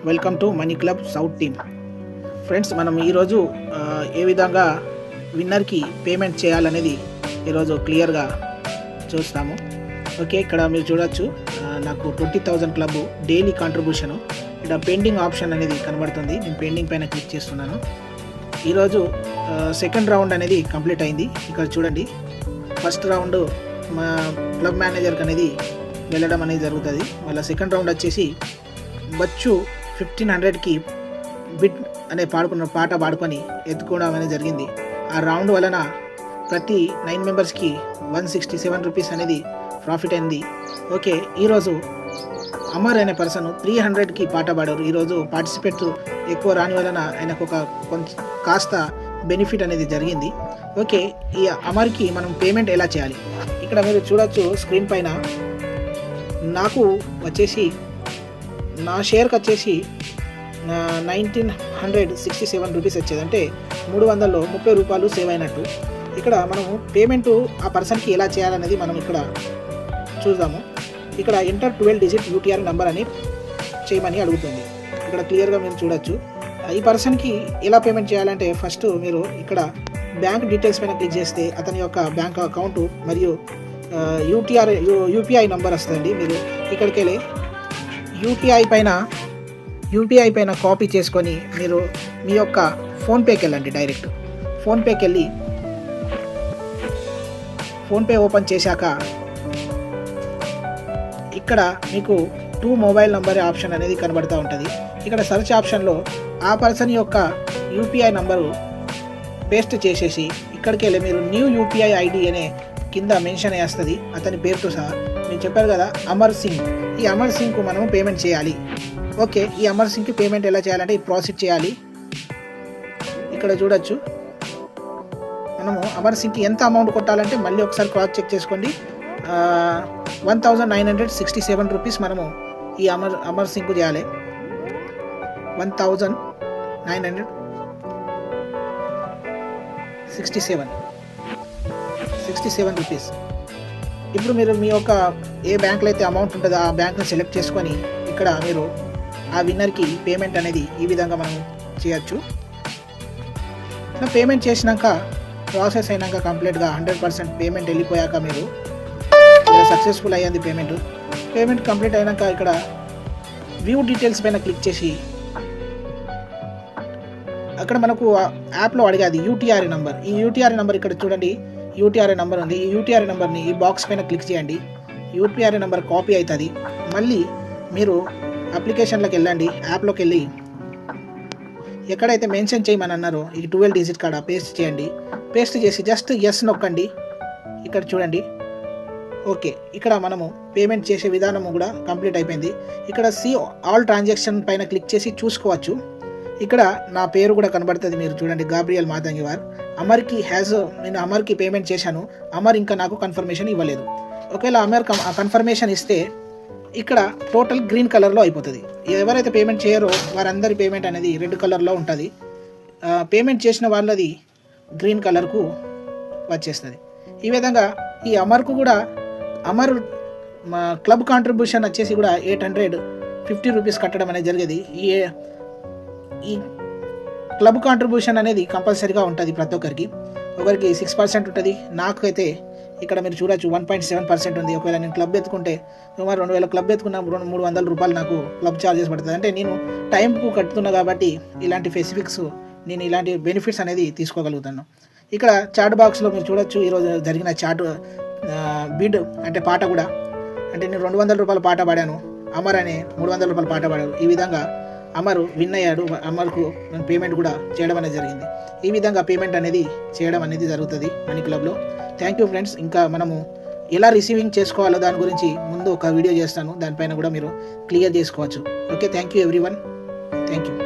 Welcome to money club south team. Friends, మనం ఈరోజు ఏ విధంగా విన్నర్కి పేమెంట్ చేయాలనేది ఈరోజు క్లియర్గా చూస్తాము. ఓకే, ఇక్కడ మీరు చూడొచ్చు, నాకు 20,000 క్లబ్ డైలీ కాంట్రిబ్యూషను ఇక్కడ పెండింగ్ ఆప్షన్ అనేది కనబడుతుంది. నేను పెండింగ్ పైన క్లిక్ చేస్తున్నాను. ఈరోజు సెకండ్ రౌండ్ అనేది కంప్లీట్ అయింది. ఇక్కడ చూడండి, ఫస్ట్ రౌండ్ మా క్లబ్ మేనేజర్కి అనేది వెళ్ళడం అనేది జరుగుతుంది. మళ్ళీ సెకండ్ రౌండ్ వచ్చేసి బచ్చు 1500కి బిట్ అనే పాట పాడుకొని ఎత్తుకోవడం అనేది జరిగింది. ఆ రౌండ్ వలన ప్రతి 9 మెంబర్స్కి 167 రూపీస్ అనేది ప్రాఫిట్ అయింది. ఓకే, ఈరోజు అమర్ అనే పర్సన్ 300కి పాట పాడారు. ఈరోజు పార్టిసిపేట్ ఎక్కువ రాని వలన ఆయనకు కొంచెం కాస్త బెనిఫిట్ అనేది జరిగింది. ఓకే, ఈ అమర్కి మనం పేమెంట్ ఎలా చేయాలి? ఇక్కడ మీరు చూడొచ్చు స్క్రీన్ పైన, నాకు వచ్చేసి నా షేర్కి వచ్చేసి 1967 రూపీస్ వచ్చేది, అంటే 330 రూపాయలు సేవ్ అయినట్టు. ఇక్కడ మనము పేమెంటు ఆ పర్సన్కి ఎలా చేయాలనేది మనం ఇక్కడ చూద్దాము. ఇక్కడ ఎంటర్ 12 డిజిట్ యూటీఆర్ నెంబర్ అని చేయమని అడుగుతుంది. ఇక్కడ క్లియర్గా మీరు చూడొచ్చు. ఈ పర్సన్కి ఎలా పేమెంట్ చేయాలంటే, ఫస్ట్ మీరు ఇక్కడ బ్యాంక్ డీటెయిల్స్ పైన క్లిక్ చేస్తే అతని యొక్క బ్యాంక్ అకౌంటు మరియు యూపీఐ నెంబర్ వస్తుందండి. మీరు ఇక్కడికి వెళ్ళి యూపీఐ పైన కాపీ చేసుకొని మీరు మీ యొక్క ఫోన్పేకి వెళ్ళండి. డైరెక్ట్ ఫోన్పేకి వెళ్ళి ఫోన్పే ఓపెన్ చేశాక ఇక్కడ మీకు 2 మొబైల్ నంబర్ ఆప్షన్ అనేది కనబడుతూ ఉంటుంది. ఇక్కడ సెర్చ్ ఆప్షన్లో ఆ పర్సన్ యొక్క యూపీఐ నంబరు పేస్ట్ చేసేసి ఇక్కడికి వెళ్ళి మీరు న్యూ యూపీఐ ఐడి అనే కింద మెన్షన్ చేస్తుంది అతని పేరుతో సహా. నేను చెప్పారు కదా, అమర్ సింగ్. ఈ అమర్ సింగ్కు మనము పేమెంట్ చేయాలి. ఓకే, ఈ అమర్ సింగ్కి పేమెంట్ ఎలా చేయాలంటే ఈ ప్రాసెస్ చేయాలి. ఇక్కడ చూడొచ్చు, మనము అమర్ సింగ్కి ఎంత అమౌంట్ కొట్టాలంటే మళ్ళీ ఒకసారి క్రాస్ చెక్ చేసుకోండి. 1967 రూపీస్ మనము ఈ అమర్ సింగ్కు చేయాలి. 1967 రూపీస్. ఇప్పుడు మీరు మీ యొక్క ఏ బ్యాంక్లో అయితే అమౌంట్ ఉంటుందో ఆ బ్యాంక్ని సెలెక్ట్ చేసుకొని ఇక్కడ మీరు ఆ విన్నర్కి పేమెంట్ అనేది ఈ విధంగా మనం చేయొచ్చు. పేమెంట్ చేసినాక ప్రాసెస్ అయినాక కంప్లీట్గా 100% పేమెంట్ వెళ్ళిపోయాక మీరు సక్సెస్ఫుల్ అయ్యింది పేమెంట్ కంప్లీట్ అయినాక ఇక్కడ వ్యూ డీటెయిల్స్ పైన క్లిక్ చేసి అక్కడ మనకు యాప్లో అడిగేది యూటీఆర్ నెంబర్. ఈ యూటీఆర్ నెంబర్ ఇక్కడ చూడండి, యూటీఆర్ నెంబర్ ఉంది. ఈ యూటీఆర్ నెంబర్ని ఈ బాక్స్ పైన క్లిక్ చేయండి. యూటీఆర్ నెంబర్ కాపీ అవుతుంది. మళ్ళీ మీరు అప్లికేషన్లోకి వెళ్ళండి. యాప్లోకి వెళ్ళి ఎక్కడైతే మెన్షన్ చేయమని అన్నారో ఈ 12 డిజిట్ కాడ పేస్ట్ చేయండి. పేస్ట్ చేసి జస్ట్ ఎస్ నొక్కండి. ఇక్కడ చూడండి. ఓకే, ఇక్కడ మనము పేమెంట్ చేసే విధానం కూడా కంప్లీట్ అయిపోయింది. ఇక్కడ సీ ఆల్ ట్రాన్సాక్షన్ పైన క్లిక్ చేసి చూసుకోవచ్చు. ఇక్కడ నా పేరు కూడా కనబడుతుంది. మీరు చూడండి, గాబ్రియల్ మాతంగివార్. నేను అమర్కి పేమెంట్ చేశాను. అమర్ ఇంకా నాకు కన్ఫర్మేషన్ ఇవ్వలేదు. ఒకవేళ అమర్ కన్ఫర్మేషన్ ఇస్తే ఇక్కడ టోటల్ గ్రీన్ కలర్లో అయిపోతుంది. ఎవరైతే పేమెంట్ చేయరో వారందరి పేమెంట్ అనేది రెడ్ కలర్లో ఉంటుంది. పేమెంట్ చేసిన వాళ్ళది గ్రీన్ కలర్కు వచ్చేస్తుంది. ఈ విధంగా ఈ అమర్కు కూడా మా క్లబ్ కాంట్రిబ్యూషన్ వచ్చేసి కూడా 850 రూపీస్ కట్టడం అనేది జరిగేది. ఈ క్లబ్ కాంట్రిబ్యూషన్ అనేది కంపల్సరీగా ఉంటుంది ప్రతి ఒక్కరికి. ఒకరికి 6% ఉంటుంది. నాకైతే ఇక్కడ మీరు చూడొచ్చు 1.7% ఉంది. ఒకవేళ నేను క్లబ్ ఎత్తుకుంటే సుమారు 2000 క్లబ్ ఎత్తుకున్న 300 రూపాయలు నాకు క్లబ్ ఛార్జెస్ పడుతుంది. అంటే నేను టైంకు కట్టుతున్నా కాబట్టి ఇలాంటి స్పెసిఫిక్స్, నేను ఇలాంటి బెనిఫిట్స్ అనేది తీసుకోగలుగుతాను. ఇక్కడ చాట్ బాక్స్లో మీరు చూడొచ్చు, ఈరోజు జరిగిన చాట్ బిడ్ అంటే పాట కూడా, అంటే నేను 200 రూపాయల పాట పాడాను, అమర్ అనే 300 రూపాయల పాట పాడాడు. ఈ విధంగా అమర్ విన్ అయ్యాడు. అమర్కు నేను పేమెంట్ కూడా చేయడం అనేది జరిగింది. ఈ విధంగా పేమెంట్ అనేది చేయడం అనేది జరుగుతుంది మనీ క్లబ్లో. Thank you friends. ఇంకా మనము ఎలా రిసీవింగ్ చేసుకోవాలో దాని గురించి ముందు ఒక వీడియో చేస్తాను. దానిపైన కూడా మీరు క్లియర్ చేసుకోవచ్చు. Okay, thank you everyone. Thank you.